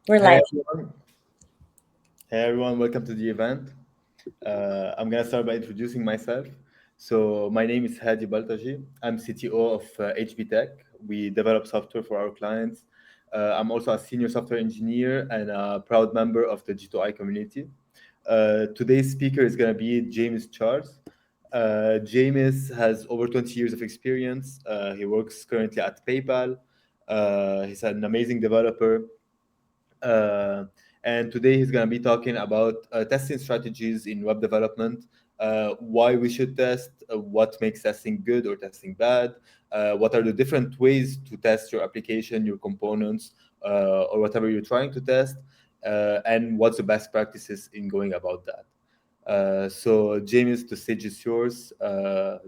We're Hey live. everyone. Hey everyone, welcome to the event. I'm gonna start by introducing myself. So my name is Hadi Baltagi. I'm CTO of HB Tech. We develop software for our clients. I'm also a senior software engineer and a proud member of the G2I community. Today's speaker is gonna be James Charles. James has over 20 years of experience. He works currently at PayPal. He's an amazing developer. Uh, and today he's going to be talking about testing strategies in web development, why we should test, what makes testing good or testing bad, what are the different ways to test your application, your components, or whatever you're trying to test, and what's the best practices in going about that. So, James, the stage is yours.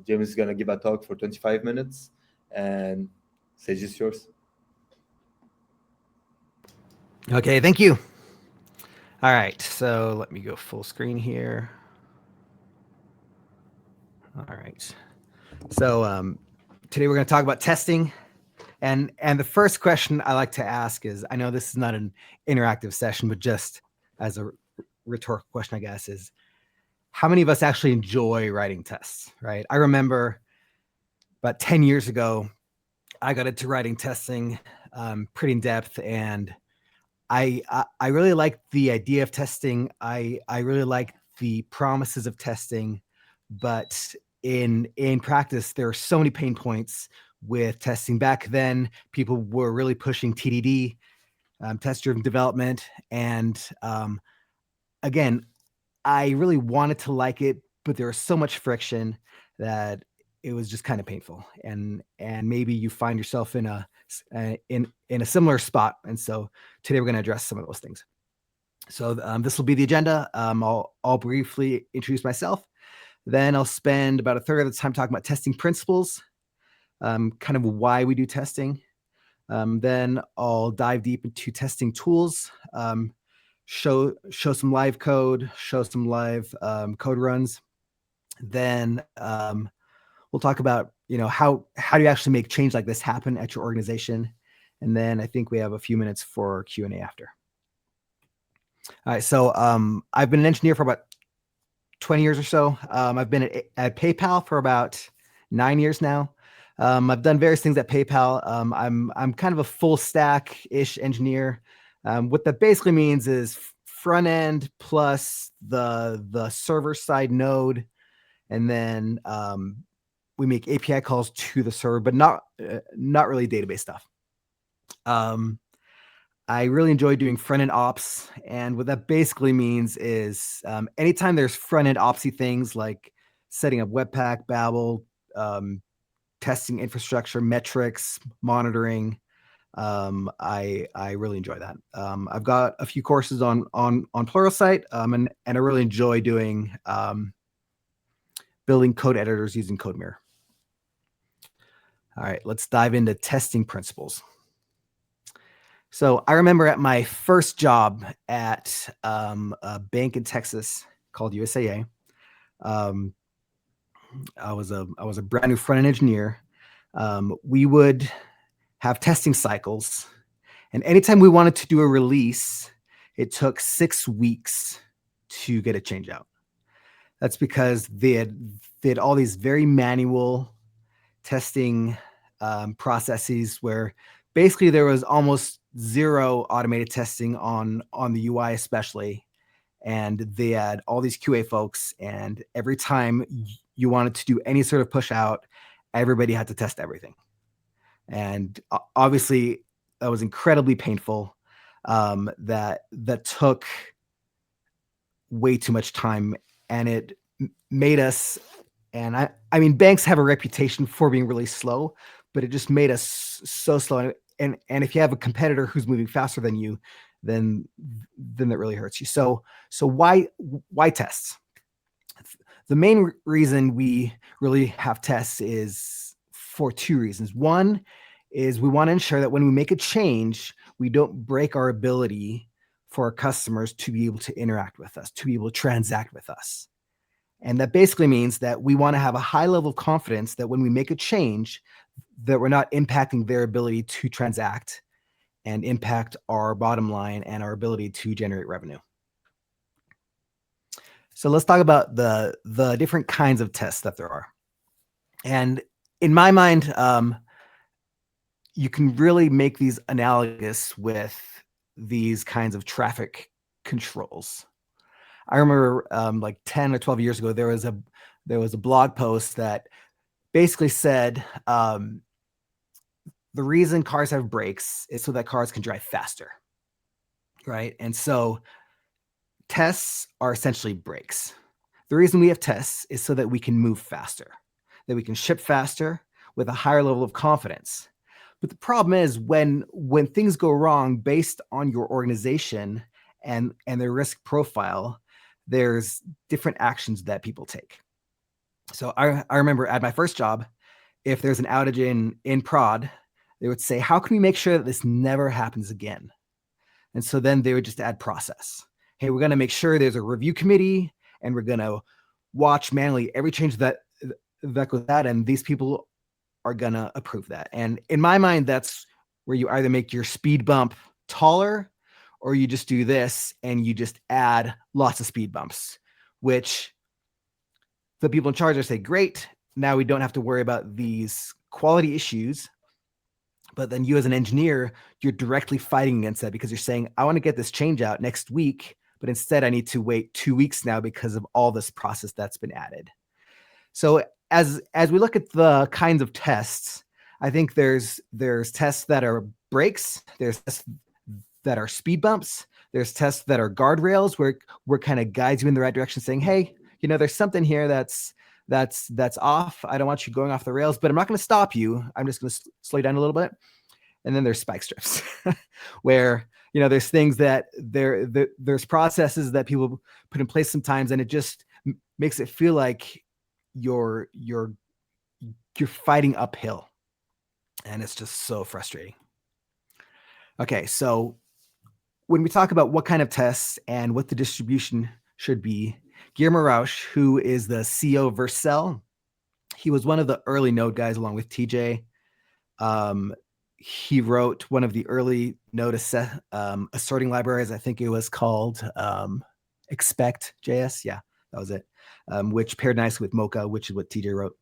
James is going to give a talk for 25 minutes, and stage is yours. Okay, thank you. All right, so let me go full screen here. All right. So today we're going to talk about testing. And the first question I like to ask is, I know this is not an interactive session, but just as a rhetorical question, I guess, is how many of us actually enjoy writing tests, right? I remember about 10 years ago, I got into writing testing pretty in depth, and I really like the idea of testing. I really like the promises of testing, but in practice, there are so many pain points with testing. Back then, people were really pushing TDD, test-driven development, and again, I really wanted to like it, but there was so much friction that it was just kind of painful. And maybe you find yourself in a similar spot. And so today we're going to address some of those things. So this will be the agenda. I'll briefly introduce myself. Then I'll spend about a third of the time talking about testing principles, kind of why we do testing. Then I'll dive deep into testing tools, show some live code, show some live code runs. Then we'll talk about how do you actually make change like this happen at your organization. And then I think we have a few minutes for Q&A after. All right, so I've been an engineer for about 20 years or so. I've been at PayPal for about 9 years now. I've done various things at PayPal. I'm kind of a full stack-ish engineer. What that basically means is front end plus the server side node, and then we make API calls to the server, but not really database stuff. I really enjoy doing front-end ops, and what that basically means is anytime there's front-end opsy things like setting up Webpack, Babel, testing infrastructure, metrics, monitoring, I really enjoy that. I've got a few courses on Pluralsight, and I really enjoy doing building code editors using CodeMirror. All right, let's dive into testing principles. So I remember at my first job at a bank in Texas called USAA. I was a brand new front end engineer. We would have testing cycles, and anytime we wanted to do a release, it took 6 weeks to get a change out. That's because they had all these very manual testing processes where basically there was almost zero automated testing on the UI especially, and they had all these QA folks, and every time you wanted to do any sort of push out, everybody had to test everything, and obviously that was incredibly painful. That took way too much time, and it made us, and I mean banks have a reputation for being really slow, but it just made us so slow. And if you have a competitor who's moving faster than you, then that really hurts you. So why tests? The main reason we really have tests is for two reasons. One is we want to ensure that when we make a change, we don't break our ability for our customers to be able to interact with us, to be able to transact with us. And that basically means that we want to have a high level of confidence that when we make a change, that we're not impacting their ability to transact. and impact our bottom line and our ability to generate revenue. So let's talk about the different kinds of tests that there are. And in my mind, you can really make these analogous with these kinds of traffic controls. I remember like 10 or 12 years ago, there was a blog post that basically said the reason cars have brakes is so that cars can drive faster, right? And so tests are essentially brakes. The reason we have tests is so that we can move faster, that we can ship faster with a higher level of confidence. But the problem is when things go wrong based on your organization and their risk profile, there's different actions that people take. So I remember at my first job, if there's an outage in prod, they would say, how can we make sure that this never happens again? And so then they would just add process. Hey, we're going to make sure there's a review committee, and we're going to watch manually every change that goes out, and these people are going to approve that. And in my mind, that's where you either make your speed bump taller, or you just do this and you just add lots of speed bumps, which the people in charge are say, great, now we don't have to worry about these quality issues. But then you as an engineer, you're directly fighting against that because you're saying, I want to get this change out next week, but instead I need to wait 2 weeks now because of all this process that's been added. So as we look at the kinds of tests, I think there's tests that are brakes, there's tests that are speed bumps, there's tests that are guardrails where kind of guides you in the right direction, saying, hey, there's something here that's off. I don't want you going off the rails, but I'm not going to stop you. I'm just going to slow you down a little bit. And then there's spike strips where, there's things that there's processes that people put in place sometimes, and it just makes it feel like you're fighting uphill, and it's just so frustrating. Okay. So when we talk about what kind of tests and what the distribution should be, Guillermo Rauch, who is the CEO of Vercel, he was one of the early Node guys along with TJ. He wrote one of the early Node assorting libraries. I think it was called Expect.js. Yeah, that was it. Which paired nicely with Mocha, which is what TJ wrote.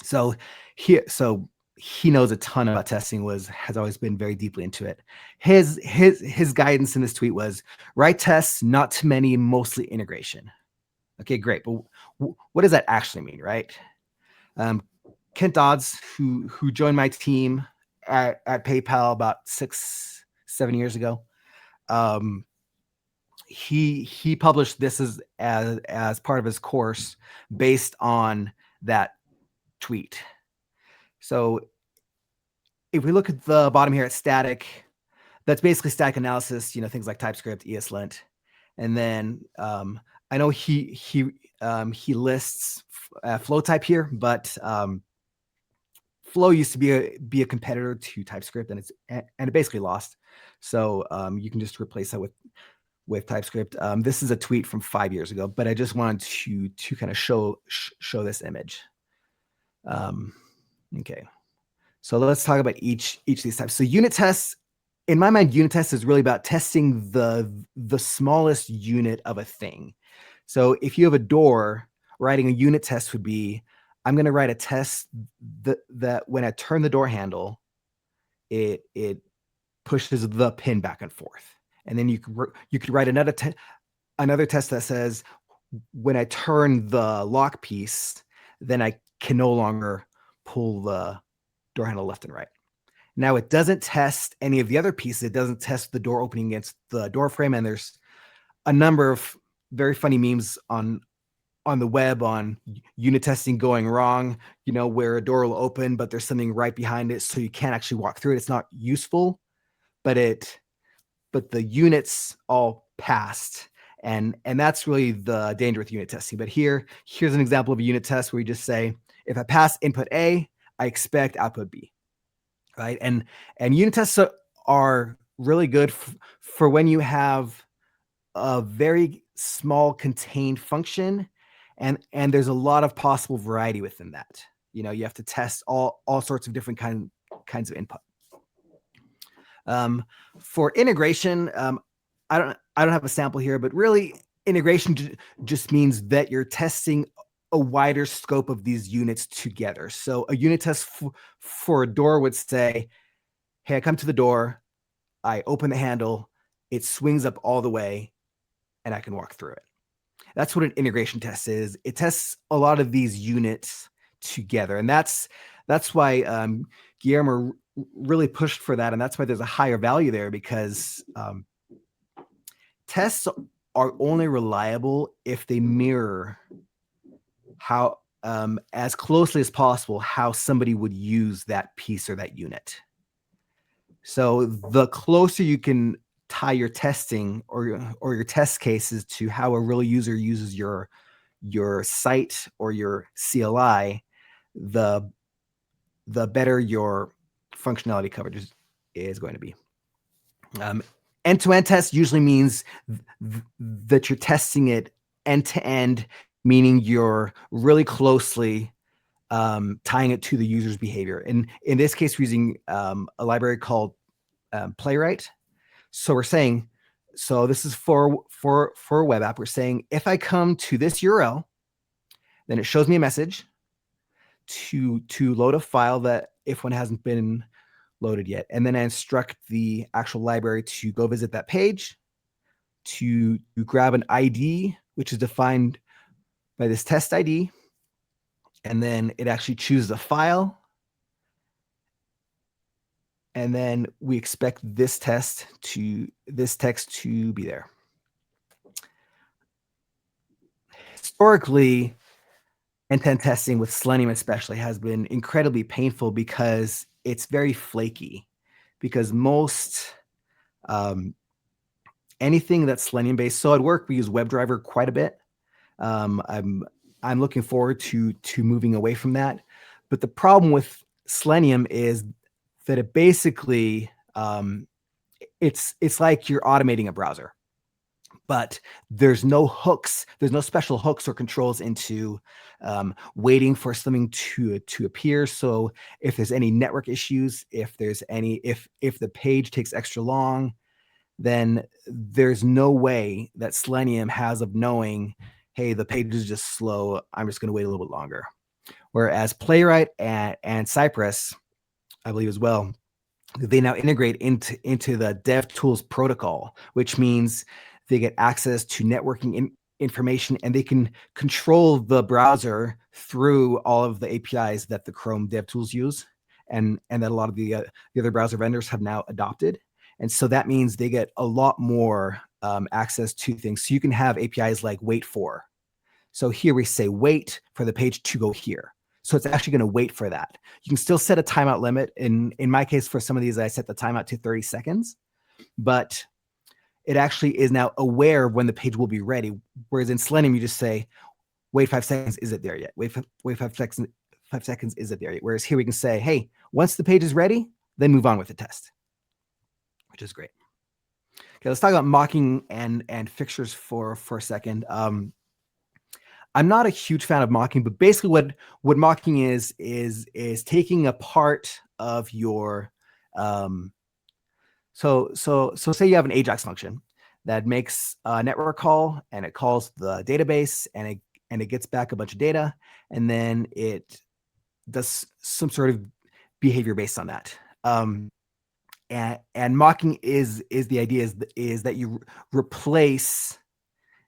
So he knows a ton about testing, has always been very deeply into it. His guidance in this tweet was, write tests, not too many, mostly integration. Okay, great. But what does that actually mean, right? Kent Dodds, who joined my team at PayPal about 6-7 years ago, he published this as part of his course based on that tweet. So if we look at the bottom here at static, that's basically static analysis, things like TypeScript, ESLint. And then I know he lists flow type here, but flow used to be a competitor to TypeScript, and it basically lost. So you can just replace that with TypeScript. This is a tweet from 5 years ago, but I just wanted to kind of show this image. Okay, so let's talk about each of these types. So unit tests, in my mind, unit test is really about testing the smallest unit of a thing. So if you have a door, writing a unit test would be, I'm going to write a test that when I turn the door handle, it pushes the pin back and forth. And then you could write another test that says, when I turn the lock piece, then I can no longer pull the door handle left and right. Now it doesn't test any of the other pieces. It doesn't test the door opening against the door frame. And there's a number of very funny memes on the web on unit testing going wrong, where a door will open, but there's something right behind it, so you can't actually walk through it. It's not useful, but the units all passed. And that's really the danger with unit testing. But here's an example of a unit test where you just say, if I pass input A, I expect output B, right? And unit tests are really good for when you have a very small contained function, and there's a lot of possible variety within that. You have to test all sorts of different kinds of input. For integration, I don't have a sample here, but really integration just means that you're testing a wider scope of these units together. So a unit test for a door would say, hey, I come to the door, I open the handle, it swings up all the way, and I can walk through it. That's what an integration test is. It tests a lot of these units together. And that's why Guillermo really pushed for that. And that's why there's a higher value there, because tests are only reliable if they mirror how, as closely as possible, how somebody would use that piece or that unit. So the closer you can tie your testing or your test cases to how a real user uses your site or your CLI, the better your functionality coverage is going to be. End-to-end test usually means that you're testing it end-to-end, meaning you're really closely tying it to the user's behavior. And in this case, we're using a library called Playwright. So we're saying, so this is for a web app. We're saying, if I come to this URL, then it shows me a message to load a file that if one hasn't been loaded yet. And then I instruct the actual library to go visit that page, to grab an ID, which is defined by this test ID. And then it actually chooses a file. And then we expect this text to be there. Historically, end-to-end testing with Selenium especially has been incredibly painful because it's very flaky. Because most anything that's Selenium based, so at work we use WebDriver quite a bit. I'm looking forward to moving away from that. But the problem with Selenium is that it basically it's like you're automating a browser, but there's no hooks, there's no special hooks or controls into waiting for something to appear. So if there's any network issues, if the page takes extra long, then there's no way that Selenium has of knowing, hey, the page is just slow, I'm just going to wait a little bit longer. Whereas Playwright and Cypress, I believe as well, they now integrate into the DevTools protocol, which means they get access to networking information, and they can control the browser through all of the APIs that the Chrome DevTools use, and that a lot of the other browser vendors have now adopted. And so that means they get a lot more access to things. So you can have APIs like wait for. So here we say wait for the page to go here. So it's actually going to wait for that. You can still set a timeout limit. In my case, for some of these, I set the timeout to 30 seconds. But it actually is now aware of when the page will be ready. Whereas in Selenium, you just say, wait 5 seconds, is it there yet? Wait 5 seconds, is it there yet? Whereas here we can say, hey, once the page is ready, then move on with the test, which is great. Okay, let's talk about mocking and fixtures for a second. I'm not a huge fan of mocking, but basically what mocking is taking a part of your so say you have an AJAX function that makes a network call, and it calls the database, and it gets back a bunch of data, and then it does some sort of behavior based on that. And mocking is the idea is that you replace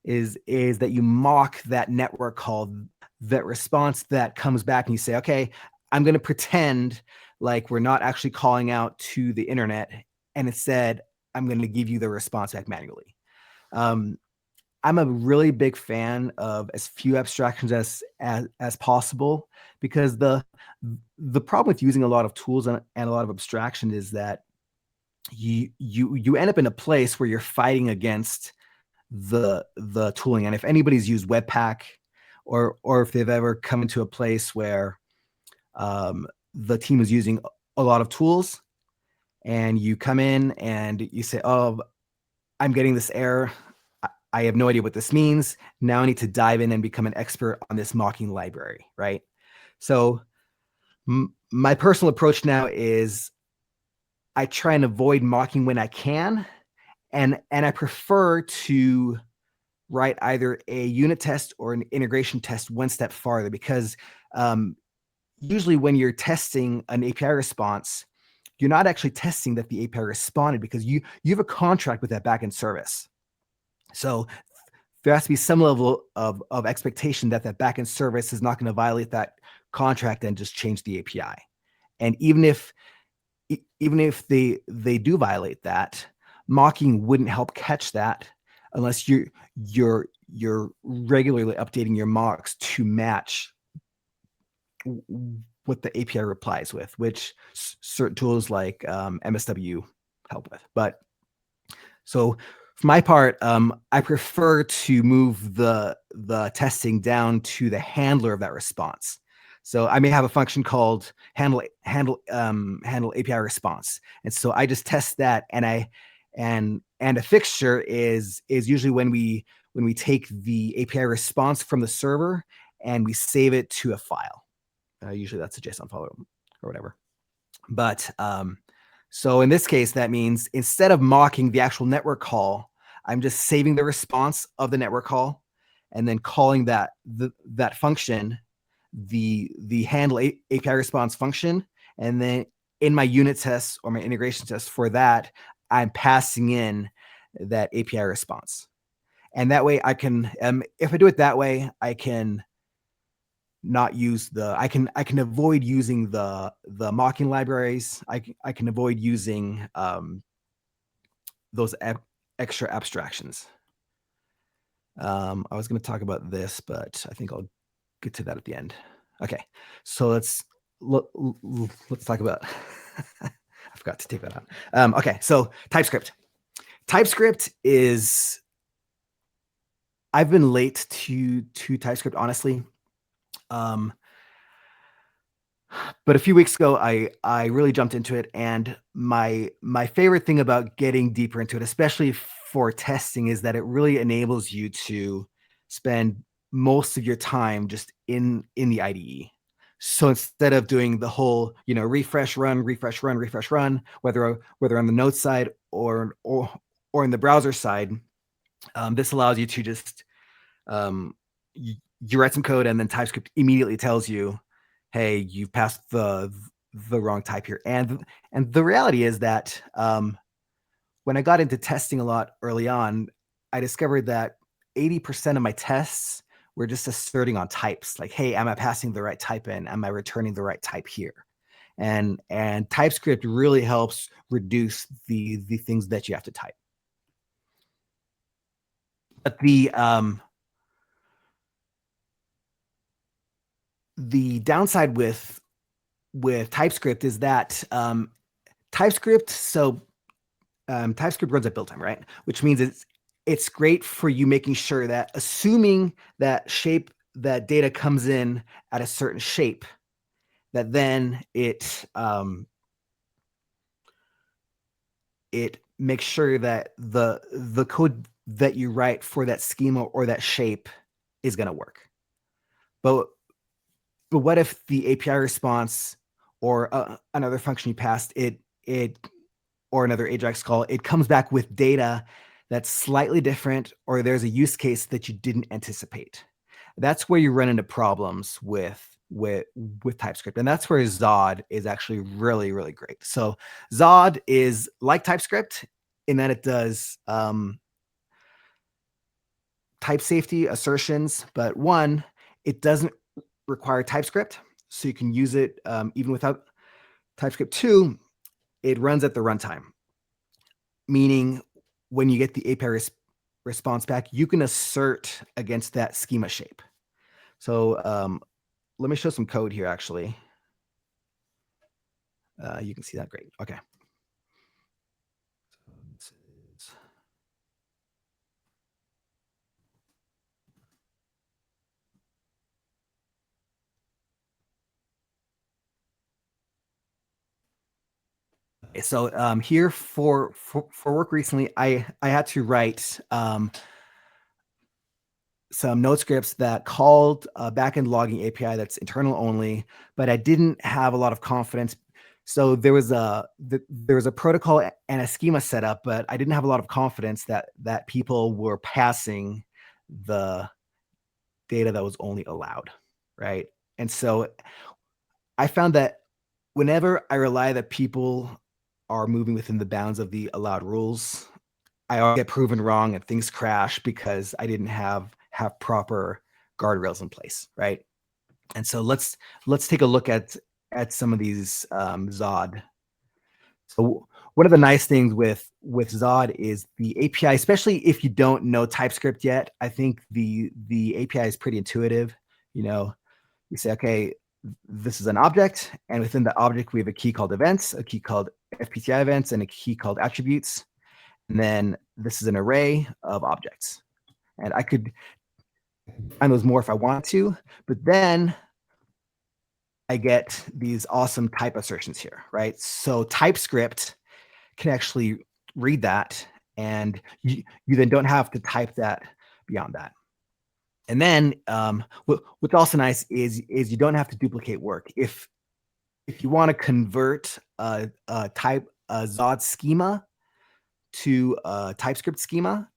is that you mock that network call, that response that comes back, and you say, okay, I'm going to pretend like we're not actually calling out to the internet, and instead I'm going to give you the response back manually. I'm a really big fan of as few abstractions as possible, because the problem with using a lot of tools and a lot of abstraction is that you end up in a place where you're fighting against the tooling. And if anybody's used Webpack, or if they've ever come into a place where the team is using a lot of tools, and you come in and you say, oh, I'm getting this error, I have no idea what this means, now I need to dive in and become an expert on this mocking library, right? So my personal approach now is I try and avoid mocking when I can, and I prefer to write either a unit test or an integration test one step farther, because usually when you're testing an API response, you're not actually testing that the API responded, because you have a contract with that backend service. So there has to be some level of expectation that backend service is not going to violate that contract and just change the API. And even if they do violate that, mocking wouldn't help catch that unless you're regularly updating your mocks to match what the API replies with, which certain tools like MSW help with. But so for my part, I prefer to move the testing down to the handler of that response. So I may have a function called handle API response, and so I just test that, and a fixture is usually when we take the API response from the server and we save it to a file. Usually that's a JSON file or whatever. But so in this case, that means instead of mocking the actual network call, I'm just saving the response of the network call and then calling that function, the handle API response function. And then in my unit tests or my integration tests for that, I'm passing in that API response. And that way I can, if I do it that way, I can not use I can avoid using the mocking libraries. I can avoid using those extra abstractions. I was going to talk about this, but I think I'll get to that at the end. Okay, so let's talk about. I forgot to take that out. Okay, so TypeScript. TypeScript is. I've been late to TypeScript, honestly. But a few weeks ago, I really jumped into it, and my favorite thing about getting deeper into it, especially for testing, is that it really enables you to spend most of your time just in the IDE. So instead of doing the whole, refresh, run, whether on the node side or in the browser side, this allows you to just you write some code, and then TypeScript immediately tells you, hey, you've passed the wrong type here. And the reality is that when I got into testing a lot early on, I discovered that 80% of my tests were just asserting on types, like, hey, am I passing the right type in? Am I returning the right type here? And TypeScript really helps reduce the things that you have to type. But the downside with TypeScript is that TypeScript runs at build time, right? Which means it's great for you making sure that, assuming that data comes in at a certain shape, that then it makes sure that the code that you write for that schema or that shape is going to work. But what if the API response or another function you passed or another AJAX call, it comes back with data that's slightly different, or there's a use case that you didn't anticipate? That's where you run into problems with TypeScript, and that's where Zod is actually really, really great. So Zod is like TypeScript in that it does type safety assertions, but one, it doesn't require TypeScript, so you can use it even without TypeScript. Two, it runs at the runtime, meaning when you get the API response back, you can assert against that schema shape. So let me show some code here, actually. You can see that great. Okay. So here for work recently, I had to write some node scripts that called a backend logging API that's internal only, but I didn't have a lot of confidence So there was a protocol and a schema set up, but I didn't have a lot of confidence that people were passing the data that was only allowed, right? And so I found that whenever I rely that people are moving within the bounds of the allowed rules, I always get proven wrong and things crash because I didn't have proper guardrails in place, right? And so let's take a look at some of these Zod. So one of the nice things with Zod is the API, especially if you don't know TypeScript yet. I think the API is pretty intuitive. You know, you say, okay, this is an object, and within the object we have a key called events, a key called FPTI events, and a key called attributes. And then this is an array of objects. And I could find those more if I want to, but then I get these awesome type assertions here, right? So TypeScript can actually read that, and you then don't have to type that beyond that. And then what's also nice is you don't have to duplicate work. If you want to convert a Zod schema to a TypeScript schema,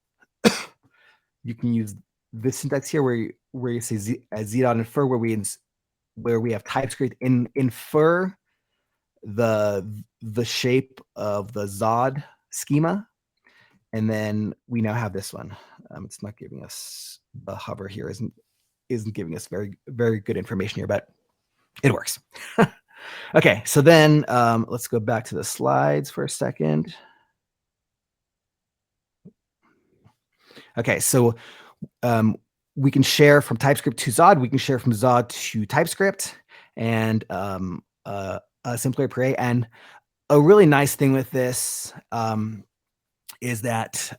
you can use this syntax here where you say z.infer, where we have TypeScript infer the shape of the Zod schema, and then we now have this one. It's not giving us the hover here isn't giving us very good information here, but it works. Okay, so then let's go back to the slides for a second. Okay, so we can share from TypeScript to Zod. We can share from Zod to TypeScript, and a simpler array. And a really nice thing with this is that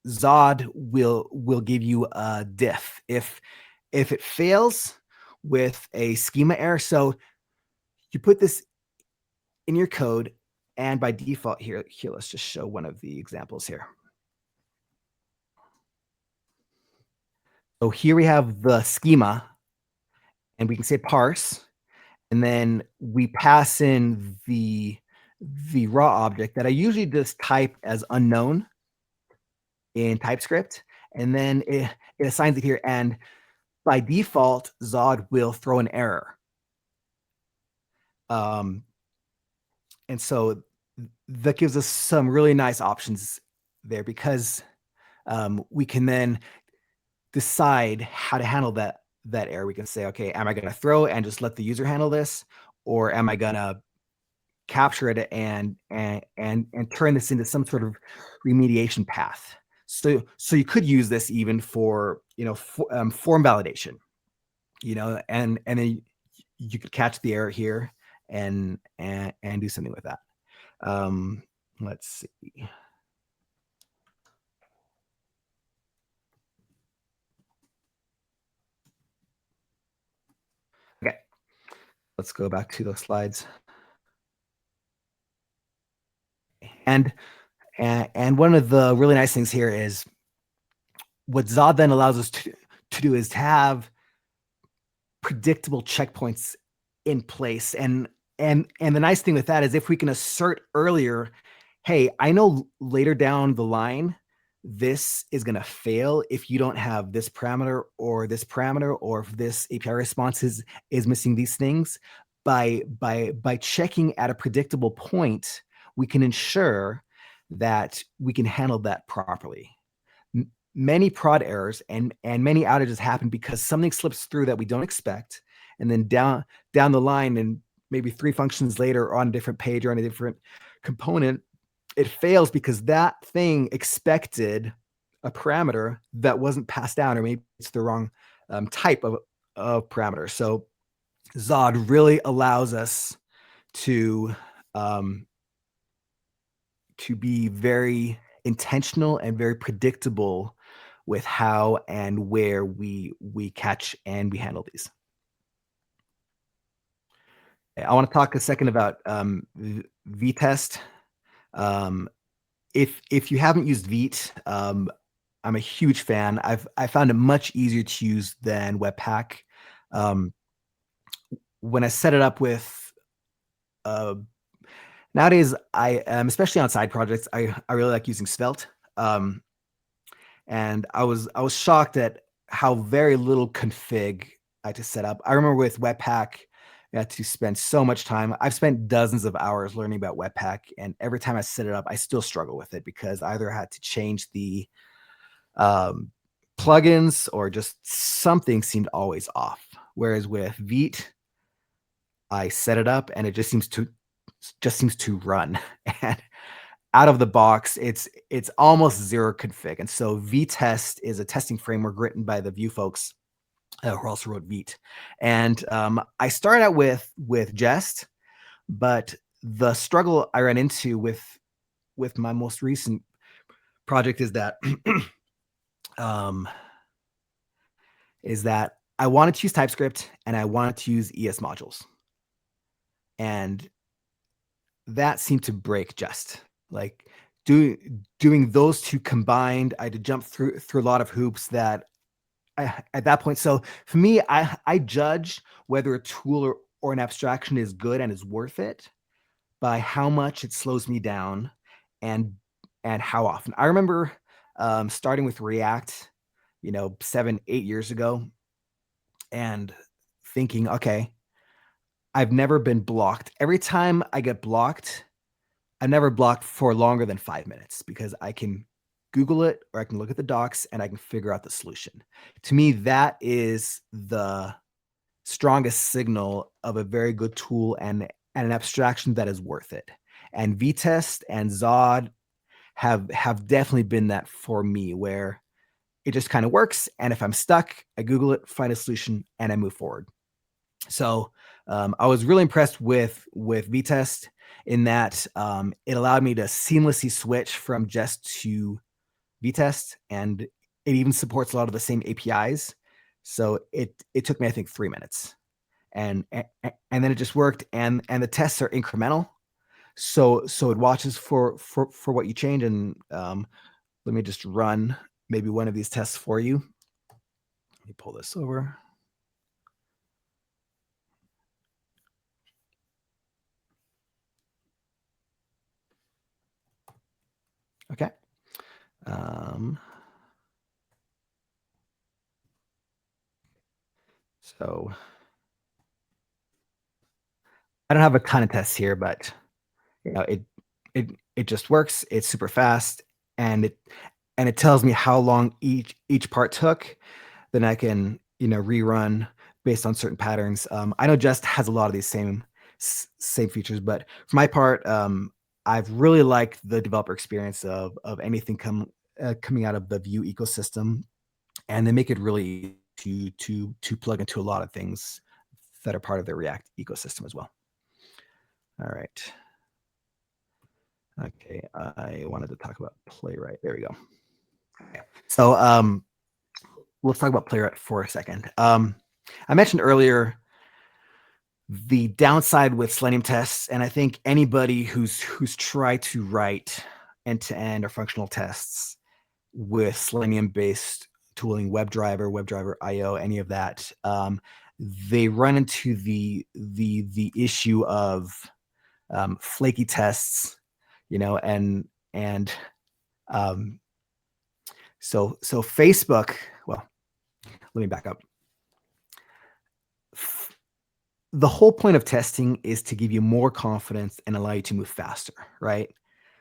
Zod will give you a diff if it fails with a schema error. So you put this in your code, and by default here let's just show one of the examples here. So here we have the schema, and we can say parse, and then we pass in the raw object that I usually just type as unknown in TypeScript, and then it assigns it here, and by default Zod will throw an error. And so that gives us some really nice options there, because we can then decide how to handle that error. We can say, okay, am I going to throw and just let the user handle this, or am I going to capture it and turn this into some sort of remediation path? So you could use this even for form validation, and then you could catch the error here and do something with that. Let's see. Okay, let's go back to those slides. And one of the really nice things here is what Zod then allows us to do is to have predictable checkpoints in place. And the nice thing with that is if we can assert earlier, hey, I know later down the line this is going to fail if you don't have this parameter or this parameter, or if this API response is missing these things. By checking at a predictable point, we can ensure that we can handle that properly. Many prod errors and many outages happen because something slips through that we don't expect, and then down the line, and maybe 3 functions later on a different page or on a different component, it fails because that thing expected a parameter that wasn't passed down, or maybe it's the wrong type of parameter. So Zod really allows us to be very intentional and very predictable with how and where we catch and we handle these. I want to talk a second about Vitest. If you haven't used Vite, I'm a huge fan. I found it much easier to use than Webpack. When I set it up with Nowadays, especially on side projects, I really like using Svelte. And I was shocked at how very little config I had to set up. I remember with Webpack, I had to spend so much time. I've spent dozens of hours learning about Webpack, and every time I set it up, I still struggle with it because I either had to change the plugins or just something seemed always off. Whereas with Vite, I set it up and it just seems to run. And out of the box, it's almost zero config. And so Vitest is a testing framework written by the Vue folks who also wrote Vite. And I started out with Jest, but the struggle I ran into with my most recent project is that I wanted to use TypeScript and I wanted to use ES modules. And that seemed to break Jest. Like doing those two combined, I had to jump through a lot of hoops that at that point. So for me, I judge whether a tool or an abstraction is good and is worth it by how much it slows me down and how often. I remember starting with React, 7-8 years ago, and thinking, okay, I've never been blocked. Every time I get blocked, I've never blocked for longer than 5 minutes because I can Google it or I can look at the docs and I can figure out the solution. To me, that is the strongest signal of a very good tool and an abstraction that is worth it. And Vitest and Zod have definitely been that for me, where it just kind of works. And if I'm stuck, I Google it, find a solution, and I move forward. So I was really impressed with Vitest in that it allowed me to seamlessly switch from Jest to Vitest, and it even supports a lot of the same APIs. So it took me, I think, 3 minutes, and then it just worked. And the tests are incremental, so it watches for what you change. And let me just run maybe one of these tests for you. Let me pull this over. Okay. So I don't have a ton of tests here, but it just works. It's super fast, and it tells me how long each part took. Then I can rerun based on certain patterns. I know Jest has a lot of these same features, but for my part, I've really liked the developer experience of anything coming out of the Vue ecosystem, and they make it really to plug into a lot of things that are part of the React ecosystem as well. All right. Okay, I wanted to talk about Playwright. There we go. Okay. So let's talk about Playwright for a second. I mentioned earlier the downside with Selenium tests, and I think anybody who's tried to write end-to-end or functional tests with Selenium-based tooling, WebDriver IO, any of that, they run into the issue of flaky tests, and so Facebook. Well, let me back up. The whole point of testing is to give you more confidence and allow you to move faster, right?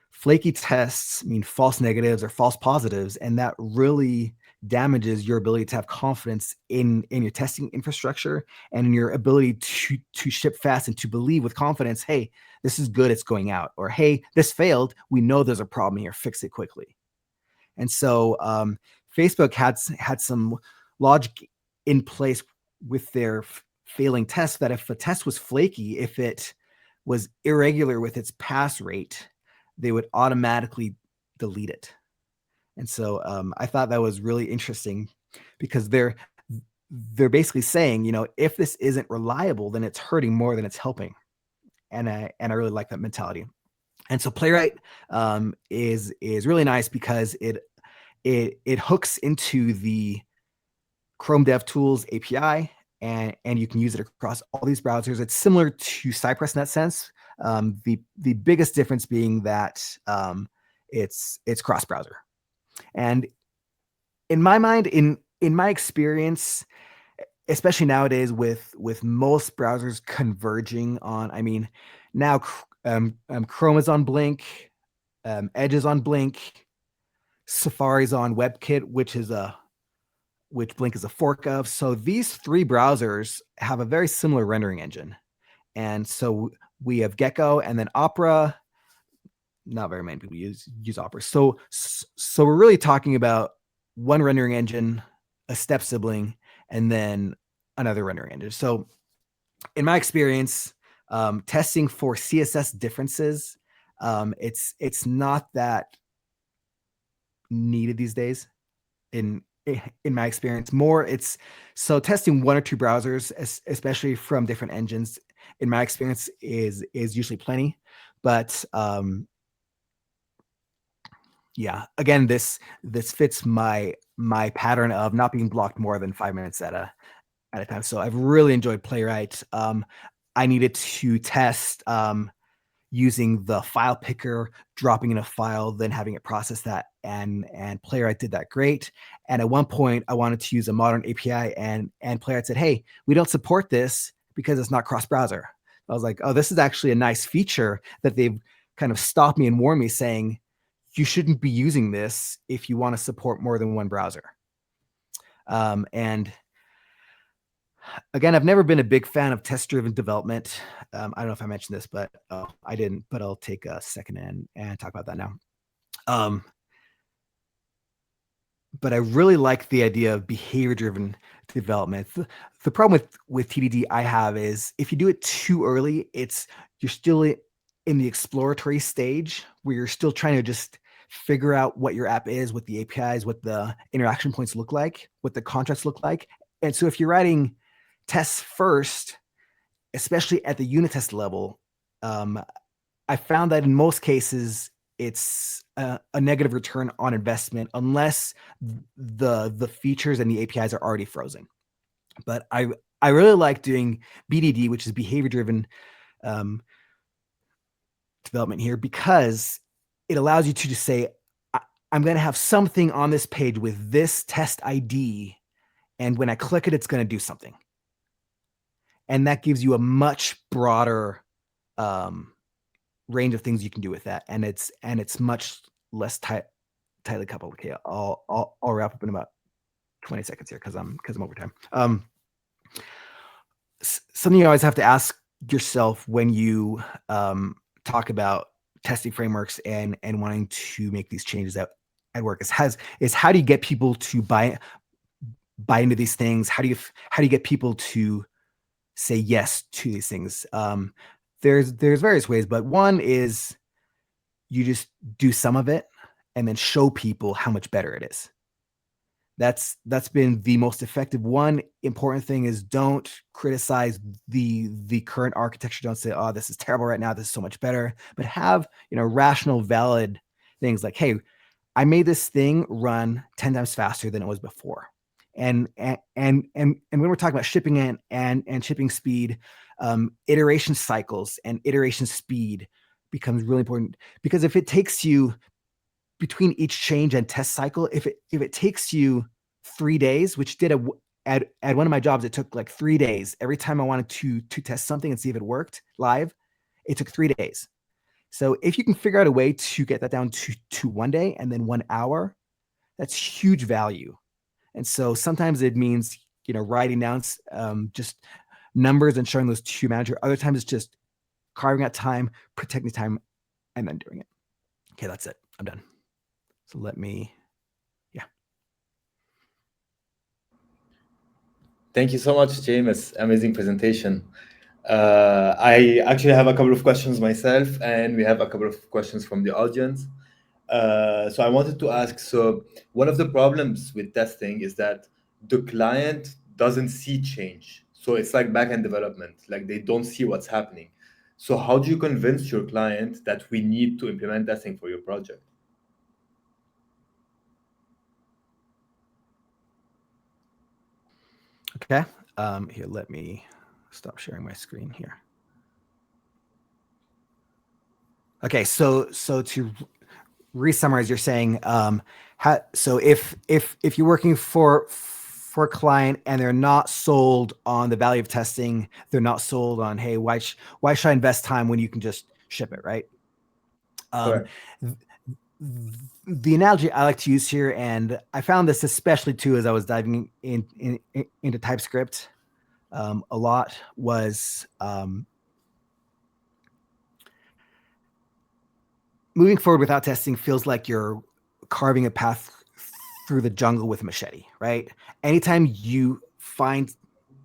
Flaky tests mean false negatives or false positives, and that really damages your ability to have confidence in your testing infrastructure and in your ability to ship fast and to believe with confidence, hey, this is good, it's going out, or hey, this failed, we know there's a problem here, fix it quickly. And so Facebook had some logic in place with their failing test that if a test was flaky, if it was irregular with its pass rate, they would automatically delete it. And so I thought that was really interesting because they're basically saying, if this isn't reliable, then it's hurting more than it's helping. And I really like that mentality. And so Playwright is really nice because it hooks into the Chrome DevTools API, and you can use it across all these browsers. It's similar to Cypress in that sense. The biggest difference being that it's cross browser. And in my mind, in my experience, especially nowadays with most browsers converging on, I mean, now Chrome is on Blink, Edge is on Blink, Safari's on WebKit, which Blink is a fork of. So these three browsers have a very similar rendering engine. And so we have Gecko and then Opera. Not very many people use Opera. So we're really talking about one rendering engine, a step sibling, and then another rendering engine. So in my experience, testing for CSS differences, it's not that needed these days. In my experience, more it's so testing one or two browsers, especially from different engines, in my experience is usually plenty. But yeah, again, this fits my pattern of not being blocked more than 5 minutes at a time. So I've really enjoyed Playwright. I needed to test using the file picker, dropping in a file, then having it process that, and Playwright did that great. And at one point, I wanted to use a modern API, and Playwright said, "Hey, we don't support this because it's not cross-browser." I was like, "Oh, this is actually a nice feature that they've kind of stopped me and warned me, saying you shouldn't be using this if you want to support more than one browser." And again, I've never been a big fan of test-driven development. I don't know if I mentioned this, but I didn't. But I'll take a second and talk about that now. But I really like the idea of behavior-driven development. The problem with TDD I have is if you do it too early, you're still in the exploratory stage where you're still trying to just figure out what your app is, what the APIs, what the interaction points look like, what the contracts look like. And so if you're writing tests first, especially at the unit test level, I found that in most cases it's a negative return on investment unless the features and the APIs are already frozen. But I really like doing BDD, which is behavior driven development here, because it allows you to just say, I'm going to have something on this page with this test ID, and when I click it, it's going to do something. And that gives you a much broader range of things you can do with that, and it's much less tightly coupled. Okay, I'll wrap up in about 20 seconds here because I'm over time. Something you always have to ask yourself when you talk about testing frameworks and wanting to make these changes at work is how do you get people to buy into these things? How do you get people to say yes to these things? There's various ways, but one is you just do some of it and then show people how much better it is. That's been the most effective. One important thing is don't criticize the current architecture. Don't say, "Oh, this is terrible right now. This is so much better." But have, rational, valid things like, "Hey, I made this thing run 10 times faster than it was before." And when we're talking about shipping and shipping speed, iteration cycles and iteration speed becomes really important, because if it takes you between each change and test cycle, if it takes you 3 days, which did at one of my jobs, it took like 3 days. Every time I wanted to test something and see if it worked live, it took 3 days. So if you can figure out a way to get that down to 1 day and then 1 hour, that's huge value. And so sometimes it means, writing down just numbers and showing those to your manager. Other times it's just carving out time, protecting time, and then doing it. Okay, that's it. I'm done. So yeah. Thank you so much, James. Amazing presentation. I actually have a couple of questions myself, and we have a couple of questions from the audience. So I wanted to ask, so one of the problems with testing is that the client doesn't see change. So it's like backend development, like they don't see what's happening. So how do you convince your client that we need to implement testing for your project? Okay. Here, let me stop sharing my screen here. Okay, so to re-summarize, you're saying so if you're working for a client and they're not sold on the value of testing, they're not sold on, hey, why should I invest time when you can just ship it, right? Um, Correct. the analogy I like to use here, and I found this especially too as I was diving into TypeScript a lot, was moving forward without testing feels like you're carving a path through the jungle with a machete, right? Anytime you find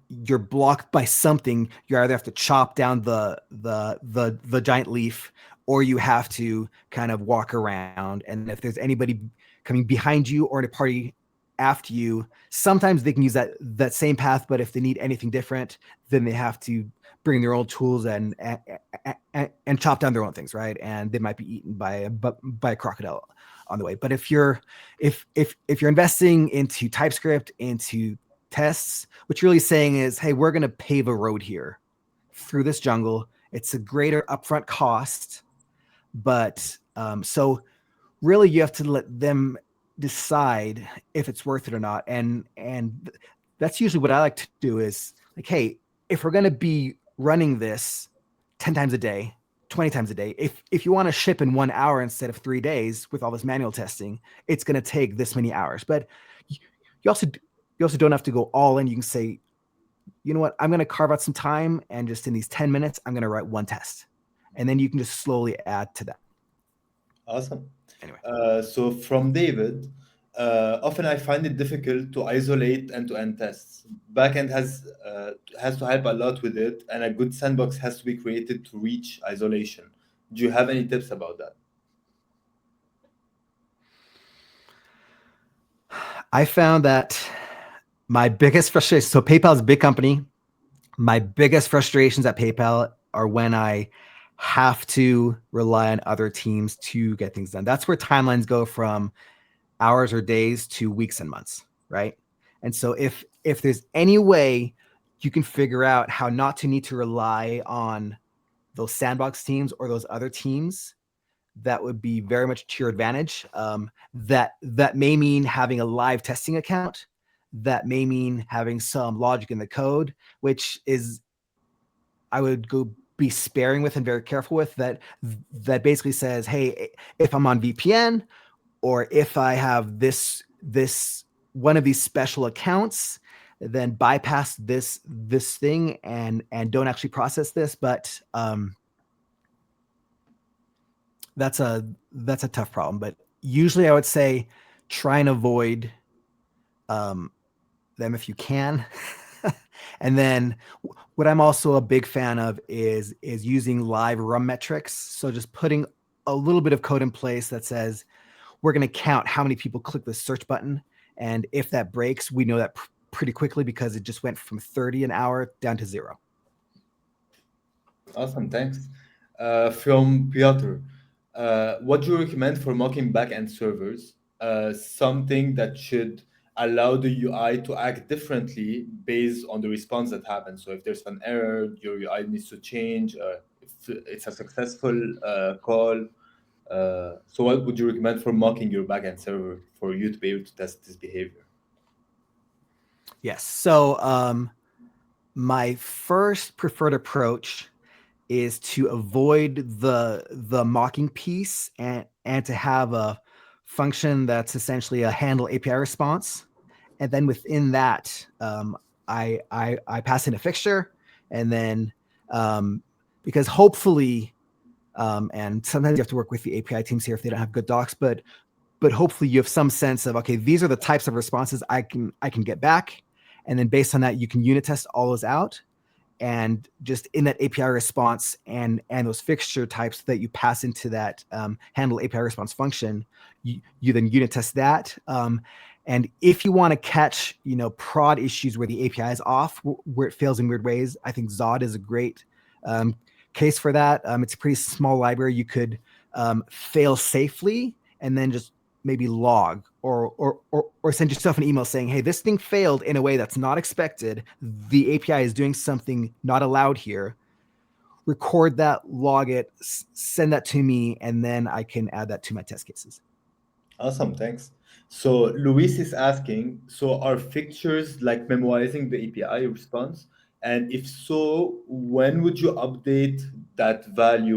you're blocked by something, you either have to chop down the giant leaf, or you have to kind of walk around. And if there's anybody coming behind you or in a party after you, sometimes they can use that same path, but if they need anything different, then they have to bring their own tools and chop down their own things, right? And they might be eaten by a crocodile on the way. But if you're investing into TypeScript, into tests, what you're really saying is, hey, we're going to pave a road here through this jungle. It's a greater upfront cost, but so really you have to let them decide if it's worth it or not. And that's usually what I like to do is like, hey, if we're going to be running this 10 times a day, 20 times a day, if you want to ship in 1 hour instead of 3 days with all this manual testing, it's going to take this many hours. But you also don't have to go all in. You can say, you know what, I'm going to carve out some time, and just in these 10 minutes, I'm going to write one test. And then you can just slowly add to that. Awesome. Anyway. So from David, often I find it difficult to isolate end-to-end tests. Backend has to help a lot with it, and a good sandbox has to be created to reach isolation. Do you have any tips about that? I found that my biggest frustration, so PayPal is a big company. My biggest frustrations at PayPal are when I have to rely on other teams to get things done. That's where timelines go from hours or days to weeks and months, right? And so if there's any way you can figure out how not to need to rely on those sandbox teams or those other teams, that would be very much to your advantage. That may mean having a live testing account. That may mean having some logic in the code, which is I would go be sparing with and very careful with. That basically says, hey, if I'm on VPN, or if I have this one of these special accounts, then bypass this thing and don't actually process this. But that's a tough problem. But usually I would say try and avoid them if you can. And then what I'm also a big fan of is using live run metrics. So just putting a little bit of code in place that says we're going to count how many people click the search button, and if that breaks, we know that pretty quickly because it just went from 30 an hour down to 0. Awesome, thanks. From Piotr, what do you recommend for mocking backend servers? Something that should allow the UI to act differently based on the response that happens. So if there's an error, your UI needs to change. If it's a successful call. So what would you recommend for mocking your backend server for you to be able to test this behavior? Yes. So my first preferred approach is to avoid the mocking piece and to have a function that's essentially a handle API response. And then within that, I pass in a fixture, and then because hopefully, and sometimes you have to work with the API teams here if they don't have good docs, but hopefully you have some sense of, okay, these are the types of responses I can get back, and then based on that, you can unit test all those out. And just in that API response and those fixture types that you pass into that handle API response function, you then unit test that. And if you want to catch, prod issues where the API is off, where it fails in weird ways, I think Zod is a great case for that. It's a pretty small library. You could fail safely and then just maybe log or send yourself an email saying, hey, this thing failed in a way that's not expected. The API is doing something not allowed here. record that, log it, send that to me, and then I can add that to my test cases. Awesome, thanks. So Luis is asking, so are fixtures like memoizing the API response? And if so, when would you update that value